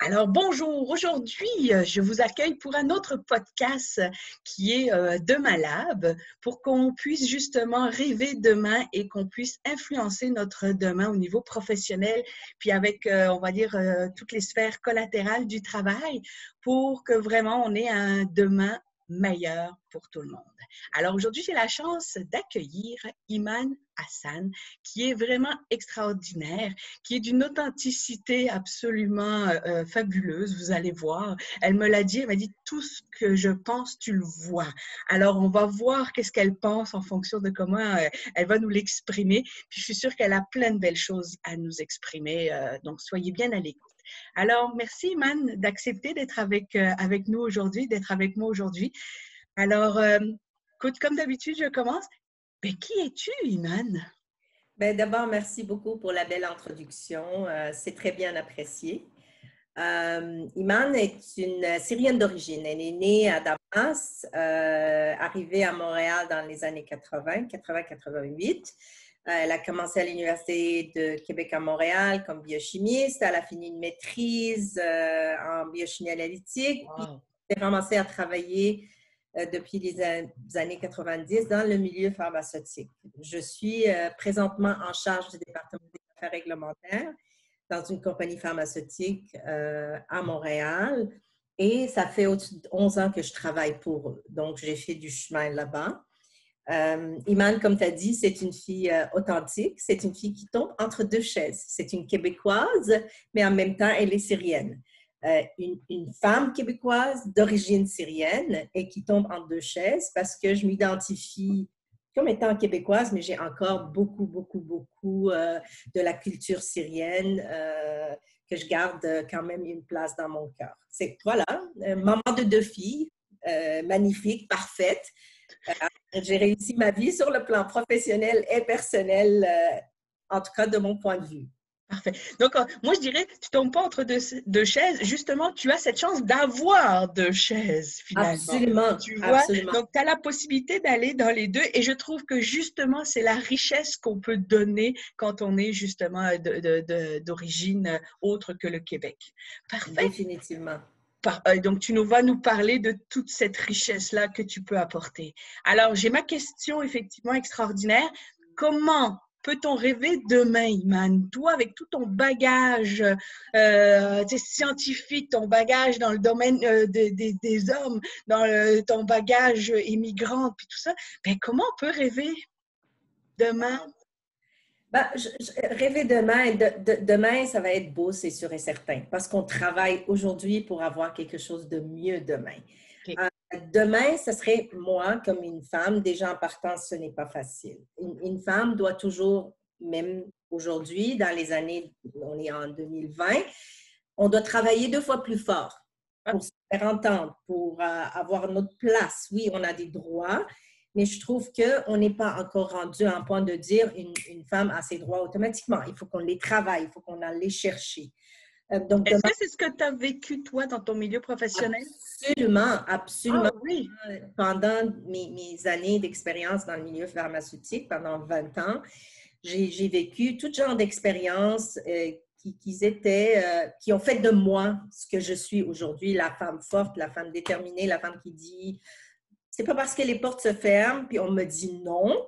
Alors bonjour, aujourd'hui je vous accueille pour un autre podcast qui est Demain Lab pour qu'on puisse justement rêver demain et qu'on puisse influencer notre demain au niveau professionnel puis avec on va dire toutes les sphères collatérales du travail pour que vraiment on ait un demain meilleur pour tout le monde. Alors aujourd'hui j'ai la chance d'accueillir Iman Hassan qui est vraiment extraordinaire, qui est d'une authenticité absolument fabuleuse, vous allez voir. Elle me l'a dit, elle m'a dit tout ce que je pense, tu le vois. Alors on va voir qu'est-ce qu'elle pense en fonction de comment elle va nous l'exprimer. Puis je suis sûre qu'elle a plein de belles choses à nous exprimer, donc soyez bien à l'écoute. Alors merci Iman d'accepter d'être avec nous aujourd'hui, d'être avec moi aujourd'hui. Alors, écoute, comme d'habitude, je commence. Mais qui es-tu, Iman? Ben, d'abord, merci beaucoup pour la belle introduction. C'est très bien apprécié. Iman est une Syrienne d'origine. Elle est née à Damas, arrivée à Montréal dans les années 80, 80-88. Elle a commencé à l'Université de Québec à Montréal comme biochimiste. Elle a fini une maîtrise en biochimie analytique. Puis, Wow. elle a commencé à travailler depuis les années 90 dans le milieu pharmaceutique. Je suis présentement en charge du département des affaires réglementaires dans une compagnie pharmaceutique à Montréal et ça fait au-dessus de 11 ans que je travaille pour eux. Donc, j'ai fait du chemin là-bas. Iman, comme tu as dit, c'est une fille authentique. C'est une fille qui tombe entre deux chaises. C'est une Québécoise, mais en même temps, elle est syrienne. Une femme québécoise d'origine syrienne et qui tombe entre deux chaises parce que je m'identifie comme étant québécoise, mais j'ai encore beaucoup de la culture syrienne que je garde quand même une place dans mon cœur. C'est, voilà, maman de deux filles, magnifique, parfaite. J'ai réussi ma vie sur le plan professionnel et personnel, en tout cas de mon point de vue. Parfait. Donc, moi, je dirais, tu tombes pas entre deux chaises. Justement, tu as cette chance d'avoir deux chaises, finalement. Absolument, Tu vois? absolument. Donc, tu as la possibilité d'aller dans les deux. Et je trouve que, justement, c'est la richesse qu'on peut donner quand on est, justement, d'origine autre que le Québec. Parfait. Définitivement. Donc, tu vas nous parler de toute cette richesse-là que tu peux apporter. Alors, j'ai ma question effectivement extraordinaire. Comment peut-on rêver demain, Iman? Toi, avec tout ton bagage scientifique, ton bagage dans le domaine des hommes, dans ton bagage immigrant, puis tout ça, ben, comment on peut rêver demain? Ben, rêver demain, demain, ça va être beau, c'est sûr et certain, parce qu'on travaille aujourd'hui pour avoir quelque chose de mieux demain. Okay. Demain, ce serait moi, comme une femme, déjà en partant, ce n'est pas facile. Une femme doit toujours, même aujourd'hui, dans les années, on est en 2020, on doit travailler 2 fois plus fort pour se faire entendre, pour avoir notre place. Oui, on a des droits, mais je trouve qu'on n'est pas encore rendu à un point de dire une femme a ses droits automatiquement. Il faut qu'on les travaille, il faut qu'on aille les chercher. Donc, est-ce que c'est ce que tu as vécu, toi, dans ton milieu professionnel? Absolument, absolument. Ah oui. Pendant mes années d'expérience dans le milieu pharmaceutique, pendant 20 ans, j'ai vécu tout genre d'expériences qui ont fait de moi ce que je suis aujourd'hui, la femme forte, la femme déterminée, la femme qui dit c'est pas parce que les portes se ferment puis on me dit non,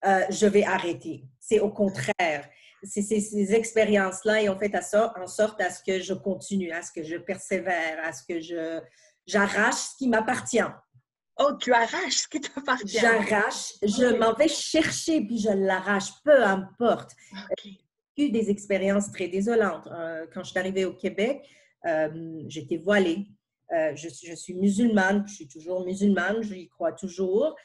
je vais arrêter. C'est au contraire. Ces expériences-là ont fait en sorte à ce que je continue, à ce que je persévère, à ce que j'arrache ce qui m'appartient. Oh, tu arraches ce qui t'appartient. J'arrache, je m'en vais chercher puis je l'arrache, peu importe. Okay. J'ai eu des expériences très désolantes. Quand je suis arrivée au Québec, j'étais voilée. Je suis musulmane, je suis toujours musulmane, j'y crois toujours.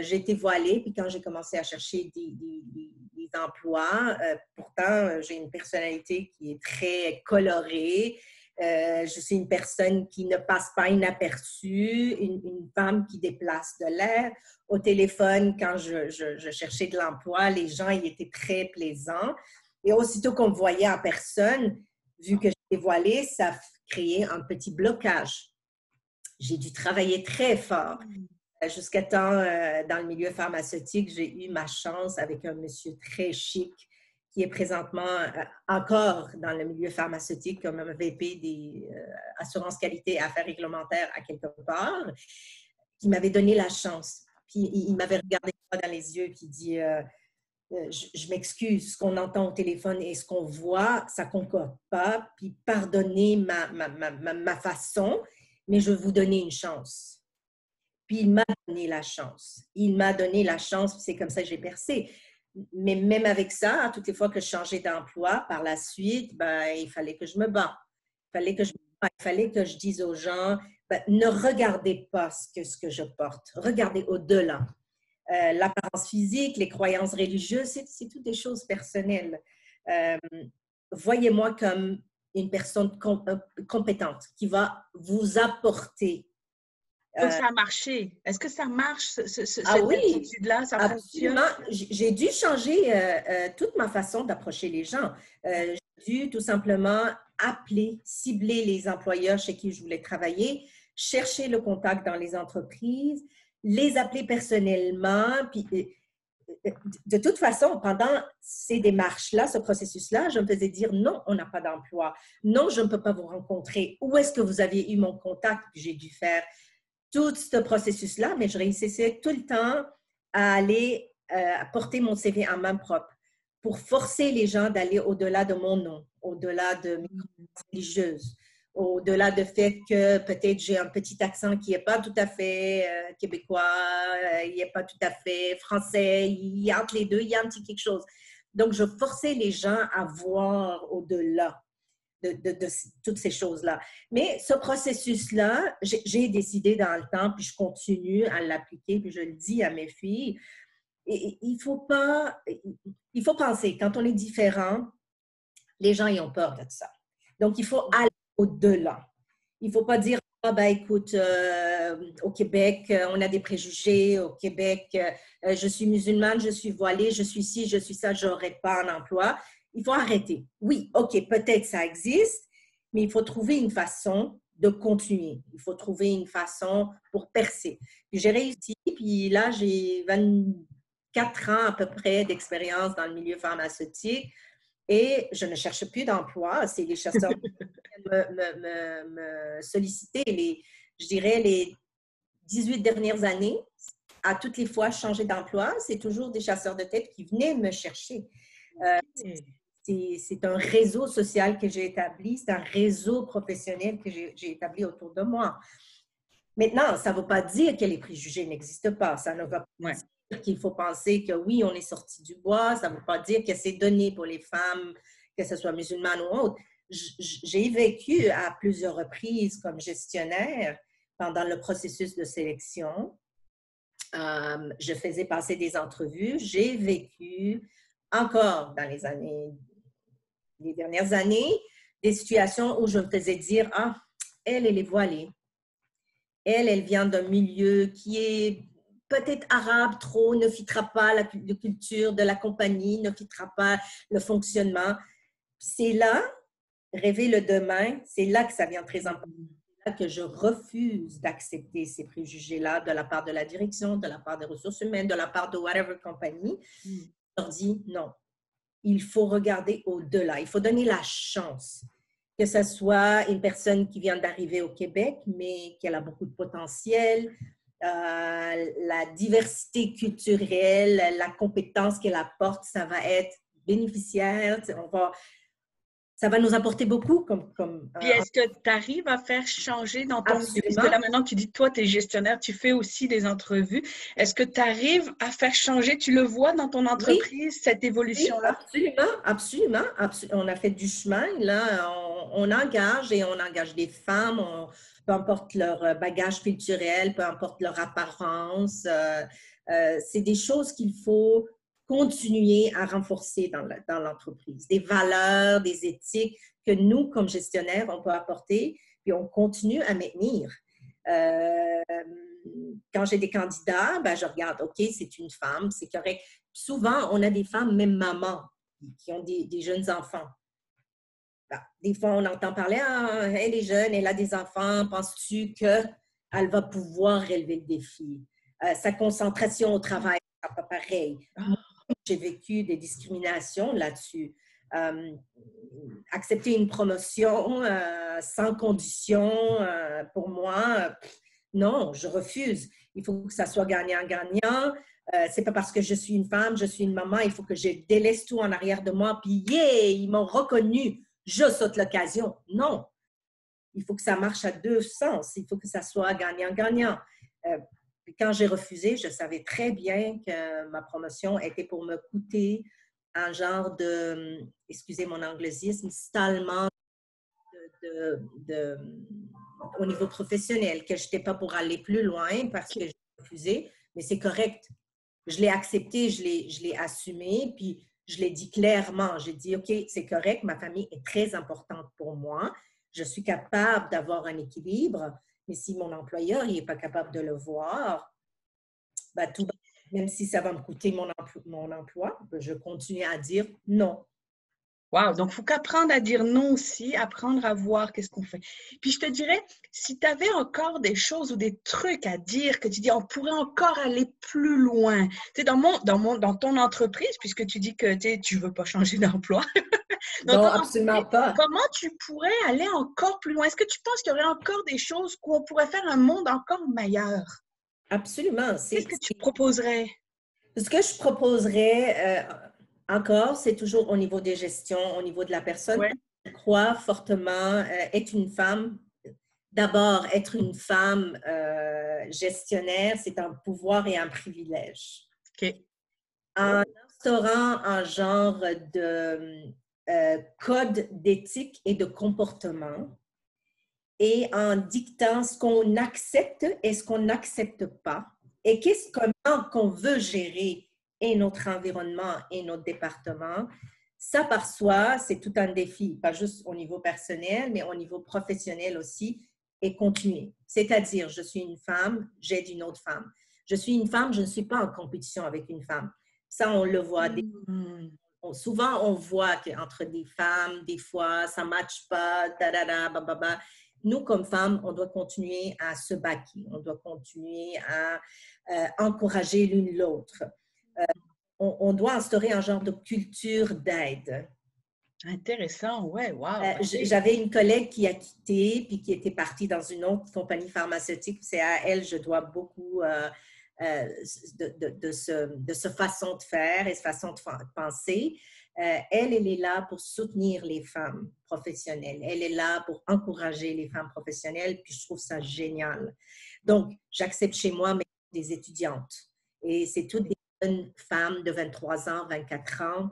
J'ai été voilée, puis quand j'ai commencé à chercher des emplois, pourtant, j'ai une personnalité qui est très colorée. Je suis une personne qui ne passe pas inaperçue, une femme qui déplace de l'air. Au téléphone, quand je cherchais de l'emploi, les gens y étaient très plaisants. Et aussitôt qu'on me voyait en personne, vu que j'étais voilée, ça créait un petit blocage. J'ai dû travailler très fort. Jusqu'à temps, dans le milieu pharmaceutique, j'ai eu ma chance avec un monsieur très chic qui est présentement encore dans le milieu pharmaceutique comme un VP des assurances qualité et affaires réglementaires à quelque part, qui m'avait donné la chance. Puis il m'avait regardé dans les yeux et dit je m'excuse, ce qu'on entend au téléphone et ce qu'on voit, ça ne concorde pas. Puis pardonnez ma façon, mais je vais vous donner une chance. Puis il m'a donné la chance. Il m'a donné la chance, puis c'est comme ça que j'ai percé. Mais même avec ça, toutes les fois que je changeais d'emploi, par la suite, ben, il fallait que je me bats. Il fallait que je dise aux gens, ben, ne regardez pas ce que je porte. Regardez au-delà. L'apparence physique, les croyances religieuses, c'est toutes des choses personnelles. Voyez-moi comme une personne compétente qui va vous apporter. Donc, ça a marché. Est-ce que ça marche, cette Oui, attitude-là? Ça absolument. fonctionne? J'ai dû changer toute ma façon d'approcher les gens. J'ai dû tout simplement appeler, cibler les employeurs chez qui je voulais travailler, chercher le contact dans les entreprises, les appeler personnellement. Puis, de toute façon, pendant ces démarches-là, ce processus-là, je me faisais dire non, on n'a pas d'emploi. Non, je ne peux pas vous rencontrer. Où est-ce que vous avez eu mon contact? J'ai dû faire tout ce processus-là, mais je réussissais tout le temps à aller porter mon CV en main propre pour forcer les gens d'aller au-delà de mon nom, au-delà de mes croyances religieuses, au-delà du fait que peut-être j'ai un petit accent qui n'est pas tout à fait québécois, il n'est pas tout à fait français, il y a entre les deux, il y a un petit quelque chose. Donc, je forçais les gens à voir au-delà de toutes ces choses-là. Mais ce processus-là, j'ai décidé dans le temps, puis je continue à l'appliquer, puis je le dis à mes filles, il faut penser, quand on est différent, les gens, ils ont peur de ça. Donc, il faut aller au-delà. Il ne faut pas dire, ah ben écoute, au Québec, on a des préjugés. Au Québec, je suis musulmane, je suis voilée, je suis ci, je suis ça, je n'aurai pas un emploi. Il faut arrêter. Oui, OK, peut-être ça existe, mais il faut trouver une façon de continuer. Il faut trouver une façon pour percer. Puis j'ai réussi, puis là, j'ai 24 ans à peu près d'expérience dans le milieu pharmaceutique. Et je ne cherche plus d'emploi. C'est les chasseurs qui me solliciter. Je dirais les 18 dernières années, à toutes les fois changer d'emploi, c'est toujours des chasseurs de tête qui venaient me chercher. C'est un réseau social que j'ai établi, c'est un réseau professionnel que j'ai établi autour de moi. Maintenant, ça ne veut pas dire que les préjugés n'existent pas. Ça ne va pas dire qu'il faut penser que oui, on est sorti du bois. Ça ne veut pas dire que c'est donné pour les femmes, que ce soit musulmane ou autre. J'ai vécu à plusieurs reprises comme gestionnaire pendant le processus de sélection. Je faisais passer des entrevues. J'ai vécu encore dans les dernières années, des situations où je me faisais dire, ah, elle est voilée. Elle vient d'un milieu qui est peut-être arabe trop, ne fitera pas la culture de la compagnie, ne fitera pas le fonctionnement. C'est là, rêver le demain, c'est là que ça vient très important. C'est là que je refuse d'accepter ces préjugés-là de la part de la direction, de la part des ressources humaines, de la part de whatever compagnie. Je leur dis non. Il faut regarder au-delà. Il faut donner la chance que ce soit une personne qui vient d'arriver au Québec, mais qui a beaucoup de potentiel, la diversité culturelle, la compétence qu'elle apporte, ça va être bénéficiaire. Ça va nous apporter beaucoup. Puis est-ce que tu arrives à faire changer dans ton milieu? Parce que là, maintenant, tu dis, toi, tu es gestionnaire, tu fais aussi des entrevues. Est-ce que tu arrives à faire changer? Tu le vois dans ton entreprise, cette évolution-là? Oui, absolument. On a fait du chemin. Là, on engage des femmes, peu importe leur bagage culturel, peu importe leur apparence. C'est des choses qu'il faut continuer à renforcer dans l'entreprise. Des valeurs, des éthiques que nous, comme gestionnaires, on peut apporter, puis on continue à maintenir. Quand j'ai des candidats, ben, je regarde, OK, c'est une femme, c'est correct. Souvent, on a des femmes, même mamans, qui ont des jeunes enfants. Ben, des fois, on entend parler, ah, elle est jeune, elle a des enfants, penses-tu qu'elle va pouvoir relever le défi? Sa concentration au travail, c'est pas pareil. j'ai vécu des discriminations là-dessus. Accepter une promotion sans condition, pour moi, non, je refuse. Il faut que ça soit gagnant-gagnant. C'est pas parce que je suis une femme, je suis une maman, il faut que je délaisse tout en arrière de moi, puis yeah, ils m'ont reconnu, je saute l'occasion. Non, il faut que ça marche à deux sens, il faut que ça soit gagnant-gagnant. Quand j'ai refusé, je savais très bien que ma promotion était pour me coûter un genre de, excusez mon anglicisme, stallement au niveau professionnel, que je n'étais pas pour aller plus loin parce que j'ai refusé, mais c'est correct. Je l'ai accepté, je l'ai assumé, puis je l'ai dit clairement. J'ai dit, OK, c'est correct, ma famille est très importante pour moi. Je suis capable d'avoir un équilibre, mais si mon employeur n'est pas capable de le voir, ben, tout, même si ça va me coûter mon emploi, ben, je continue à dire non. Wow! Donc, il faut qu'apprendre à dire non aussi, apprendre à voir qu'est-ce qu'on fait. Puis, je te dirais, si tu avais encore des choses ou des trucs à dire, que tu dis, on pourrait encore aller plus loin. Tu sais, dans ton entreprise, puisque tu dis que tu ne veux pas changer d'emploi, non, absolument pas. Comment tu pourrais aller encore plus loin? Est-ce que tu penses qu'il y aurait encore des choses où on pourrait faire un monde encore meilleur? Absolument. Qu'est-ce que tu proposerais? Ce que je proposerais, encore, c'est toujours au niveau des gestions, au niveau de la personne. Ouais. Je crois fortement être une femme. D'abord, être une femme gestionnaire, c'est un pouvoir et un privilège. OK. En instaurant un genre de code d'éthique et de comportement et en dictant ce qu'on accepte et ce qu'on n'accepte pas et comment qu'on veut gérer et notre environnement et notre département, ça par soi, c'est tout un défi, pas juste au niveau personnel, mais au niveau professionnel aussi, et continuer. C'est-à-dire, je suis une femme, j'aide une autre femme. Je suis une femme, je ne suis pas en compétition avec une femme. Ça, on le voit. Souvent, on voit qu'entre des femmes, des fois, ça ne matche pas, bababa. Nous, comme femmes, on doit continuer à se baquer. On doit continuer à encourager l'une l'autre. On doit instaurer un genre de culture d'aide. Intéressant, ouais, wow. J'avais une collègue qui a quitté puis qui était partie dans une autre compagnie pharmaceutique. C'est à elle, je dois beaucoup de ce façon de faire et cette façon de penser. Elle est là pour soutenir les femmes professionnelles. Elle est là pour encourager les femmes professionnelles, puis je trouve ça génial. Donc, j'accepte chez moi des étudiantes. Et c'est toutes des jeunes femmes de 23 ans, 24 ans,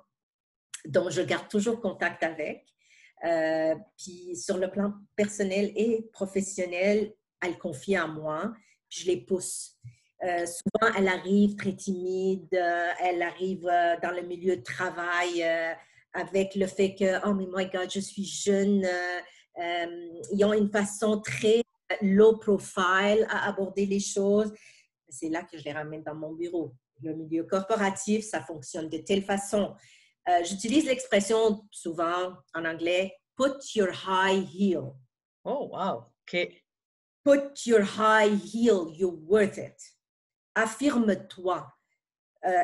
dont je garde toujours contact avec. Puis sur le plan personnel et professionnel, elles confient en moi, puis je les pousse. Souvent, elle arrive très timide, elle arrive dans le milieu de travail avec le fait que « Oh, mais my God, je suis jeune ». Ils ont une façon très low profile à aborder les choses. C'est là que je les ramène dans mon bureau. Le milieu corporatif, ça fonctionne de telle façon. J'utilise l'expression souvent en anglais « put your high heel ». Oh, wow, OK. Put your high heel, you're worth it. Affirme-toi,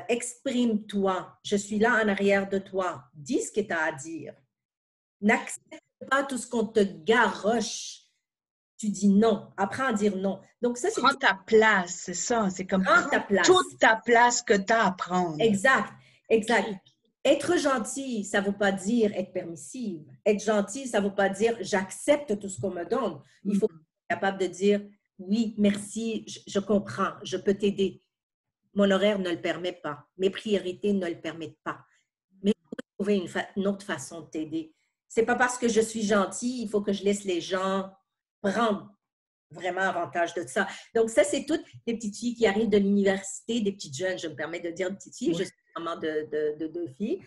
exprime-toi, je suis là en arrière de toi, dis ce que tu as à dire. N'accepte pas tout ce qu'on te garoche. Tu dis non, apprends à dire non. Donc ça, c'est prends ta place, c'est ça. C'est comme prends ta place. Toute ta place que tu as à prendre. Exact, exact. Okay. Être gentil, ça ne veut pas dire être permissive. Être gentil, ça ne veut pas dire j'accepte tout ce qu'on me donne. Il faut être capable de dire oui, merci, je comprends, je peux t'aider. Mon horaire ne le permet pas. Mes priorités ne le permettent pas. Mais il faut trouver une autre façon de t'aider. Ce n'est pas parce que je suis gentille, il faut que je laisse les gens prendre vraiment avantage de ça. Donc, ça, c'est toutes les petites filles qui arrivent de l'université, des petites jeunes, je me permets de dire petites filles, oui. Je suis maman de deux filles.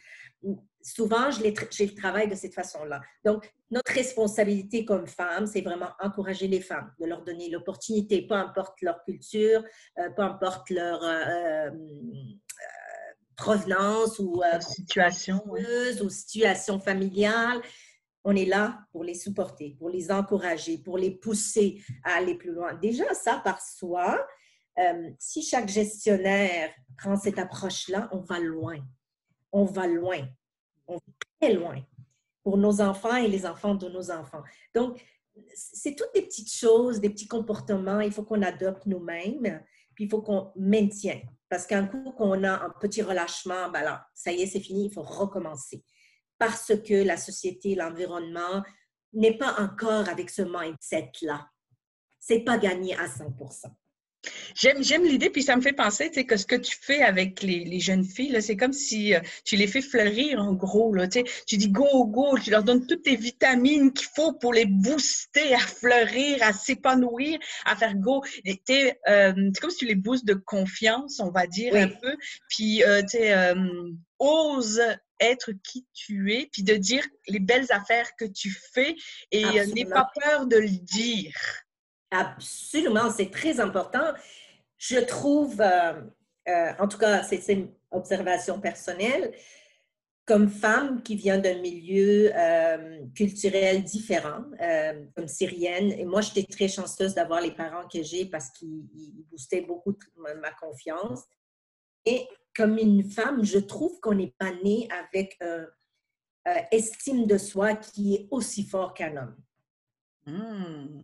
Souvent, je le travaille de cette façon-là. Donc, notre responsabilité comme femmes, c'est vraiment encourager les femmes, de leur donner l'opportunité, peu importe leur culture, peu importe leur provenance ou situation, ou situation familiale. On est là pour les supporter, pour les encourager, pour les pousser à aller plus loin. Déjà, ça par soi, si chaque gestionnaire prend cette approche-là, on va loin. on va loin. On va très loin pour nos enfants et les enfants de nos enfants. Donc, c'est toutes des petites choses, des petits comportements. Il faut qu'on adopte nous-mêmes, puis il faut qu'on maintienne. Parce qu'un coup qu'on a un petit relâchement, ben alors, ça y est, c'est fini, il faut recommencer. Parce que la société, l'environnement n'est pas encore avec ce mindset-là. C'est pas gagné à 100%. J'aime l'idée, puis ça me fait penser, tu sais, que ce que tu fais avec les jeunes filles, là, c'est comme si tu les fais fleurir, en gros, là, tu sais. Tu dis go, go, tu leur donnes toutes les vitamines qu'il faut pour les booster à fleurir, à s'épanouir, à faire go. C'est comme si tu les boostes de confiance, on va dire, Oui. un peu, puis, tu sais, ose être qui tu es, puis de dire les belles affaires que tu fais et n'aie pas peur de le dire. Absolument, c'est très important. Je trouve, en tout cas, c'est une observation personnelle, comme femme qui vient d'un milieu culturel différent, comme syrienne, et moi, j'étais très chanceuse d'avoir les parents que j'ai parce qu'ils boostaient beaucoup ma confiance. Et comme une femme, je trouve qu'on n'est pas né avec estime de soi qui est aussi fort qu'un homme.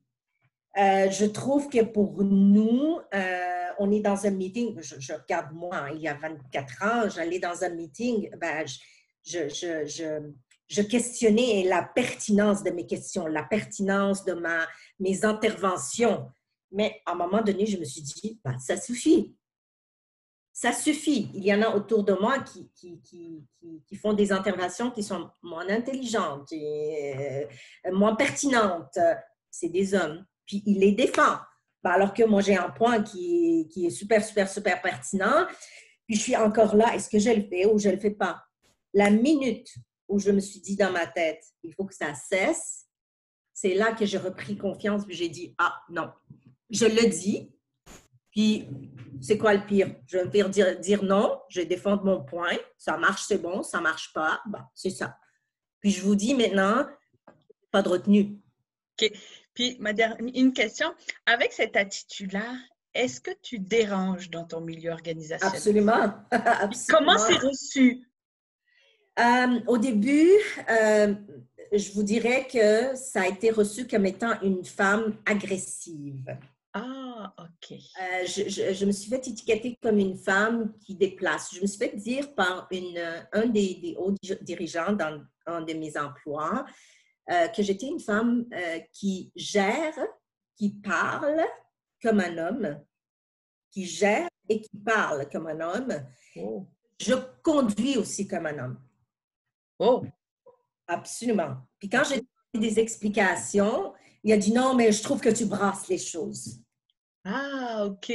Je trouve que pour nous, on est dans un meeting, je regarde moi, hein, il y a 24 ans, j'allais dans un meeting, ben, je questionnais la pertinence de mes questions, la pertinence de mes interventions. Mais à un moment donné, je me suis dit, ben, ça suffit. Ça suffit. Il y en a autour de moi qui font des interventions qui sont moins intelligentes, et, moins pertinentes. C'est des hommes. Puis il les défend. Ben, alors que moi, j'ai un point qui est super, super, super pertinent. Puis je suis encore là. Est-ce que je le fais ou je ne le fais pas? La minute où je me suis dit dans ma tête, il faut que ça cesse, c'est là que j'ai repris confiance. Puis j'ai dit, ah non, je le dis. Puis, c'est quoi le pire? Je vais me faire dire non, je vais défendre mon point. Ça marche, c'est bon. Ça ne marche pas, bon, c'est ça. Puis, je vous dis maintenant, pas de retenue. OK. Puis, une question. Avec cette attitude-là, est-ce que tu déranges dans ton milieu organisationnel? Absolument. Absolument. Comment c'est reçu? Au début, je vous dirais que ça a été reçu comme étant une femme agressive. Ah, OK. Je me suis fait étiqueter comme une femme qui déplace. Je me suis fait dire par un des hauts dirigeants dans un de mes emplois que j'étais une femme qui gère, qui parle comme un homme, qui gère et qui parle comme un homme. Oh. Je conduis aussi comme un homme. Oh! Absolument. Puis quand j'ai donné des explications, il a dit non, mais je trouve que tu brasses les choses. Ah, OK.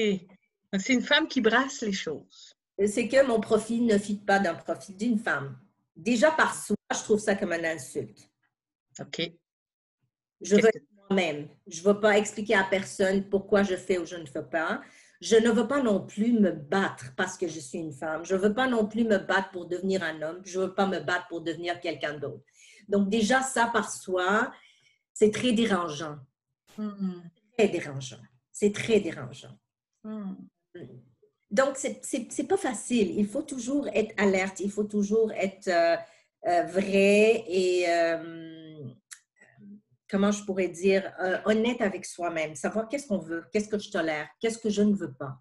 C'est une femme qui brasse les choses. C'est que mon profil ne fit pas d'un profil d'une femme. Déjà par soi, je trouve ça comme une insulte. OK. Je veux être moi-même. Je ne veux pas expliquer à personne pourquoi je fais ou je ne fais pas. Je ne veux pas non plus me battre parce que je suis une femme. Je ne veux pas non plus me battre pour devenir un homme. Je ne veux pas me battre pour devenir quelqu'un d'autre. Donc déjà, ça par soi, c'est très dérangeant. Très dérangeant. C'est très dérangeant. Donc, c'est pas facile. Il faut toujours être alerte. Il faut toujours être vrai et, comment je pourrais dire, honnête avec soi-même. Savoir qu'est-ce qu'on veut, qu'est-ce que je tolère, qu'est-ce que je ne veux pas.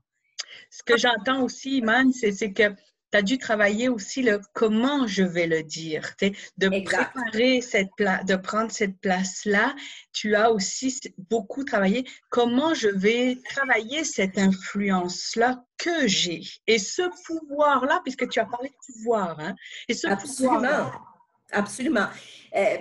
Ce que j'entends aussi, Iman, c'est que tu as dû travailler aussi le comment je vais le dire, de Exact. préparer de prendre cette place-là. Tu as aussi beaucoup travaillé comment je vais travailler cette influence-là que j'ai. Et ce pouvoir-là, puisque tu as parlé de pouvoir, hein, et ce pouvoir-là. Absolument.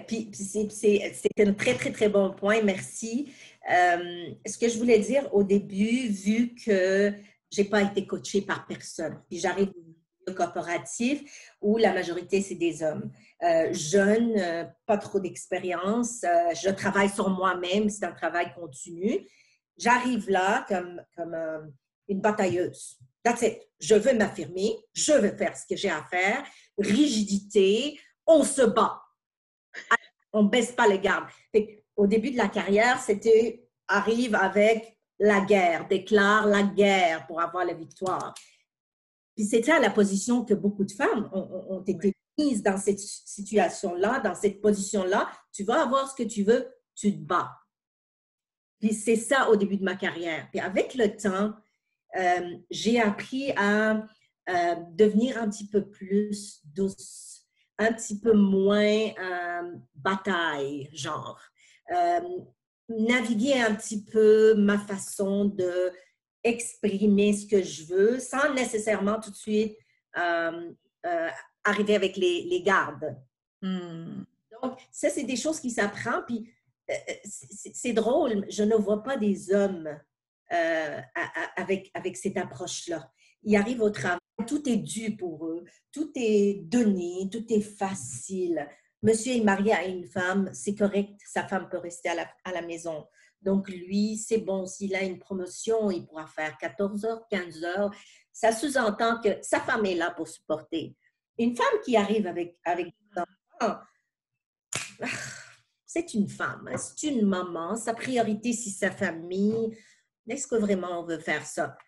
Puis c'est un très, très, très bon point. Merci. Ce que je voulais dire au début, vu que je n'ai pas été coachée par personne, puis j'arrive au corporatif où la majorité, c'est des hommes. Jeunes, pas trop d'expérience. Je travaille sur moi-même, c'est un travail continu. J'arrive là comme une batailleuse. That's it. Je veux m'affirmer, je veux faire ce que j'ai à faire. Rigidité, on se bat. On ne baisse pas les gardes. Au début de la carrière, c'était arrive avec la guerre, déclare la guerre pour avoir la victoire. Puis c'est ça la position que beaucoup de femmes ont été mises dans cette situation-là, dans cette position-là. Tu vas avoir ce que tu veux, tu te bats. Puis c'est ça au début de ma carrière. Puis avec le temps, j'ai appris à devenir un petit peu plus douce, un petit peu moins bataille, genre. Naviguer un petit peu ma façon de exprimer ce que je veux sans nécessairement tout de suite arriver avec les gardes. Donc, ça, c'est des choses qui s'apprennent. Puis, c'est drôle, je ne vois pas des hommes avec cette approche-là. Ils arrivent au travail, tout est dû pour eux, tout est donné, tout est facile. Monsieur est marié à une femme, c'est correct, sa femme peut rester à la maison. Donc, lui, c'est bon, s'il a une promotion, il pourra faire 14 heures, 15 heures. Ça sous-entend que sa femme est là pour supporter. Une femme qui arrive avec des enfants, c'est une femme, c'est une maman. Sa priorité, c'est sa famille. Est-ce que vraiment on veut faire ça?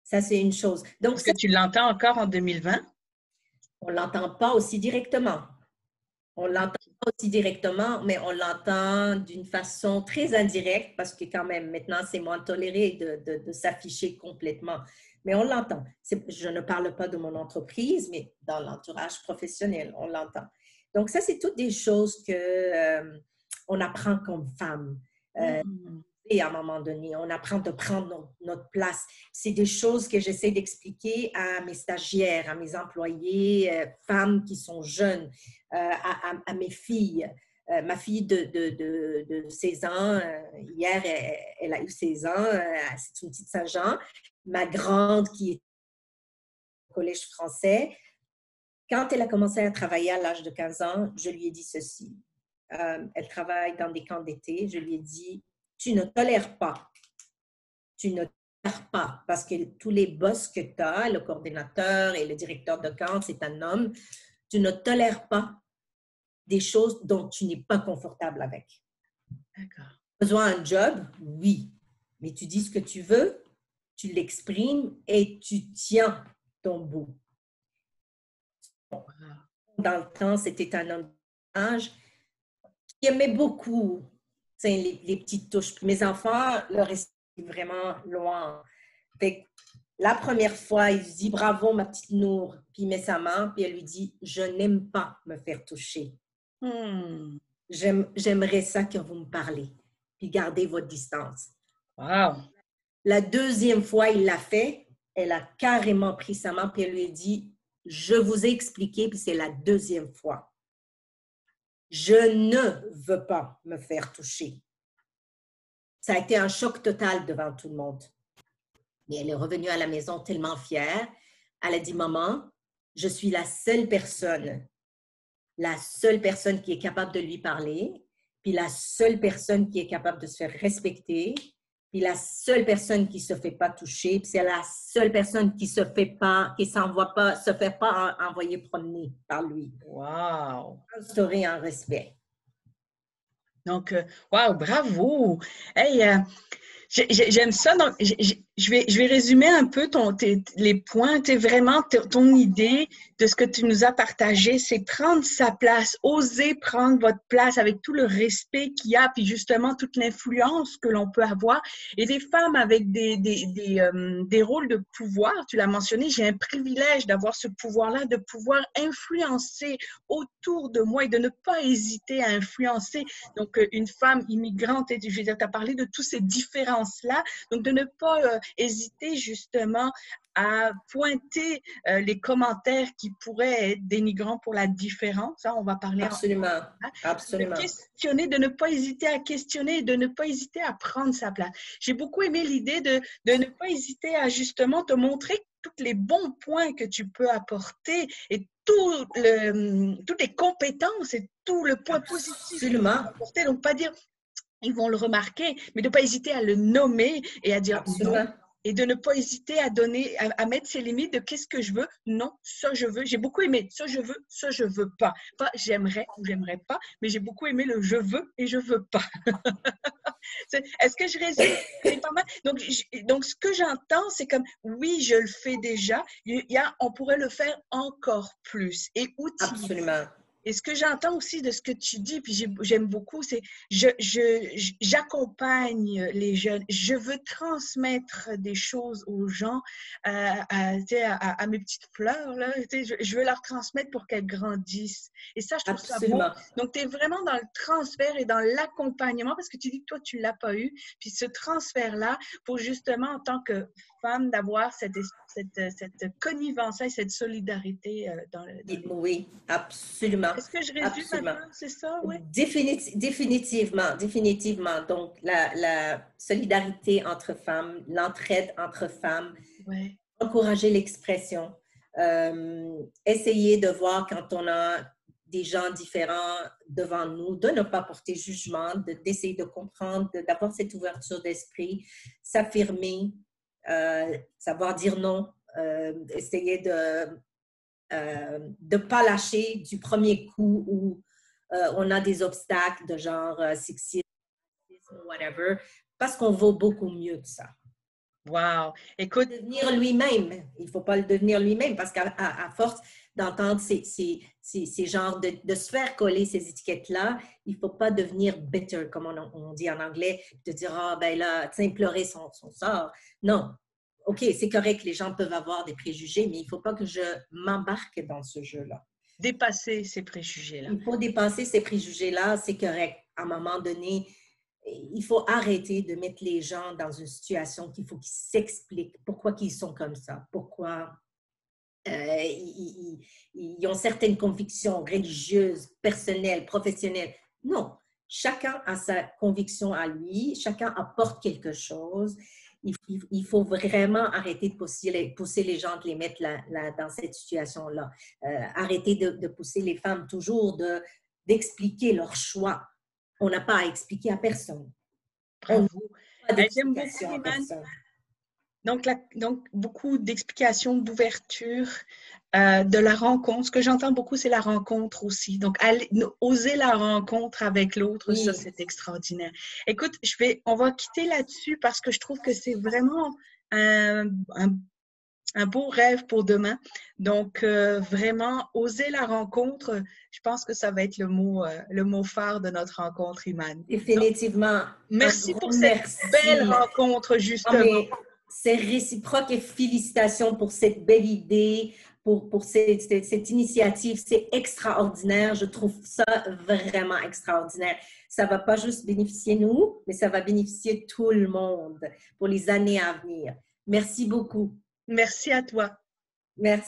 Ça, c'est une chose. Donc, est-ce que tu l'entends encore en 2020? On ne l'entend pas aussi directement. On l'entend pas aussi directement, mais on l'entend d'une façon très indirecte parce que quand même, maintenant, c'est moins toléré de s'afficher complètement. Mais on l'entend. Je ne parle pas de mon entreprise, mais dans l'entourage professionnel, on l'entend. Donc, ça, c'est toutes des choses qu'on apprend comme femme. Et à un moment donné, on apprend de prendre notre place. C'est des choses que j'essaie d'expliquer à mes stagiaires, à mes employés, femmes qui sont jeunes, à mes filles. Ma fille de 16 ans, hier, elle a eu 16 ans, c'est une petite Saint-Jean. Ma grande qui est au collège français, quand elle a commencé à travailler à l'âge de 15 ans, je lui ai dit ceci. Elle travaille dans des camps d'été. Je lui ai dit, tu ne tolères pas. Tu ne tolères pas parce que tous les boss que tu as, le coordinateur et le directeur de camp, c'est un homme. Tu ne tolères pas des choses dont tu n'es pas confortable avec. D'accord. Besoin d'un job? Oui. Mais tu dis ce que tu veux, tu l'exprimes et tu tiens ton bout. Dans le temps, c'était un homme d'âge qui aimait beaucoup les petites touches. Mes enfants, leur est vraiment loin. Fait que la première fois, il dit « Bravo, ma petite Nour », puis il met sa main, puis elle lui dit « Je n'aime pas me faire toucher. J'aimerais ça que vous me parlez, puis gardez votre distance. » Wow. La deuxième fois, il l'a fait, elle a carrément pris sa main, puis elle lui a dit « Je vous ai expliqué, puis c'est la deuxième fois. Je ne veux pas me faire toucher. » Ça a été un choc total devant tout le monde. Mais elle est revenue à la maison tellement fière. Elle a dit, « Maman, je suis la seule personne qui est capable de lui parler, puis la seule personne qui est capable de se faire respecter, puis la seule personne qui ne se fait pas toucher, puis c'est la seule personne qui se fait pas envoyer promener par lui. » Wow! Instaurer un respect. Donc, wow, bravo! Hey, j'aime ça. Donc, je vais résumer un peu les points. Vraiment, ton idée de ce que tu nous as partagé, c'est prendre sa place, oser prendre votre place avec tout le respect qu'il y a, puis justement toute l'influence que l'on peut avoir. Et des femmes avec des rôles de pouvoir, tu l'as mentionné, j'ai un privilège d'avoir ce pouvoir-là, de pouvoir influencer autour de moi et de ne pas hésiter à influencer. Donc, une femme immigrante, je veux dire, tu as parlé de tous ces différences-là, donc de ne pas hésiter justement à pointer les commentaires qui pourraient être dénigrants pour la différence. Hein, on va parler absolument, absolument. De questionner, de ne pas hésiter à questionner, de ne pas hésiter à prendre sa place. J'ai beaucoup aimé l'idée de ne pas hésiter à justement te montrer tous les bons points que tu peux apporter et toutes les compétences et tout le point positif que tu peux apporter. Donc, pas dire ils vont le remarquer, mais de ne pas hésiter à le nommer et à dire absolument. Non. Et de ne pas hésiter à mettre ses limites de qu'est-ce que je veux. Non, ça je veux. J'ai beaucoup aimé ça je veux pas. Pas j'aimerais ou j'aimerais pas, mais j'ai beaucoup aimé le je veux et je veux pas. Est-ce que je résume? C'est pas mal. Donc, ce que j'entends, c'est comme, oui, je le fais déjà. On pourrait le faire encore plus et outiller. Absolument. Et ce que j'entends aussi de ce que tu dis, puis j'aime beaucoup, c'est j'accompagne les jeunes. Je veux transmettre des choses aux gens, à mes petites fleurs, là. Je veux leur transmettre pour qu'elles grandissent. Et ça, je trouve ça beau. Absolument. Donc, tu es vraiment dans le transfert et dans l'accompagnement parce que tu dis que toi, tu ne l'as pas eu. Puis ce transfert-là, pour justement, en tant que femme, d'avoir cette connivence et cette solidarité dans les... Oui, absolument. Est-ce que je résume Absolument. un peu? C'est ça, oui? Définitivement. Donc, la solidarité entre femmes, l'entraide entre femmes, Ouais. encourager l'expression, essayer de voir quand on a des gens différents devant nous, de ne pas porter jugement, d'essayer de comprendre, d'avoir cette ouverture d'esprit, s'affirmer, savoir dire non, essayer de ne pas lâcher du premier coup où on a des obstacles de genre sexisme, whatever, parce qu'on vaut beaucoup mieux que ça. Wow! Écoute, Devenir lui-même, il ne faut pas le devenir lui-même parce qu'à force d'entendre ces genres de se faire coller ces étiquettes-là, il ne faut pas devenir bitter, comme on dit en anglais, de dire, ah ben là, tu sais, pleurer son sort. Non. OK, c'est correct, les gens peuvent avoir des préjugés, mais il ne faut pas que je m'embarque dans ce jeu-là. dépasser ces préjugés-là. Il faut dépasser ces préjugés-là, c'est correct. À un moment donné, il faut arrêter de mettre les gens dans une situation qu'il faut qu'ils s'expliquent pourquoi ils sont comme ça, pourquoi ils ont certaines convictions religieuses, personnelles, professionnelles. Non, chacun a sa conviction à lui, chacun apporte quelque chose. Il faut vraiment arrêter de pousser les gens, de les mettre dans cette situation-là. Arrêter de pousser les femmes toujours d'expliquer leur choix. On n'a pas à expliquer à personne. Bravo. J'aime beaucoup, À Iman. personne. Donc, beaucoup d'explications, d'ouverture, de la rencontre. Ce que j'entends beaucoup, c'est la rencontre aussi. Donc, oser la rencontre avec l'autre, Oui. ça, c'est extraordinaire. Écoute, on va quitter là-dessus parce que je trouve que c'est vraiment un beau rêve pour demain. Donc, vraiment, oser la rencontre, je pense que ça va être le mot phare de notre rencontre, Iman. Définitivement. Merci pour cette belle rencontre, justement. C'est réciproque et félicitations pour cette belle idée, pour cette initiative. C'est extraordinaire. Je trouve ça vraiment extraordinaire. Ça ne va pas juste bénéficier nous, mais ça va bénéficier tout le monde pour les années à venir. Merci beaucoup. Merci à toi. Merci.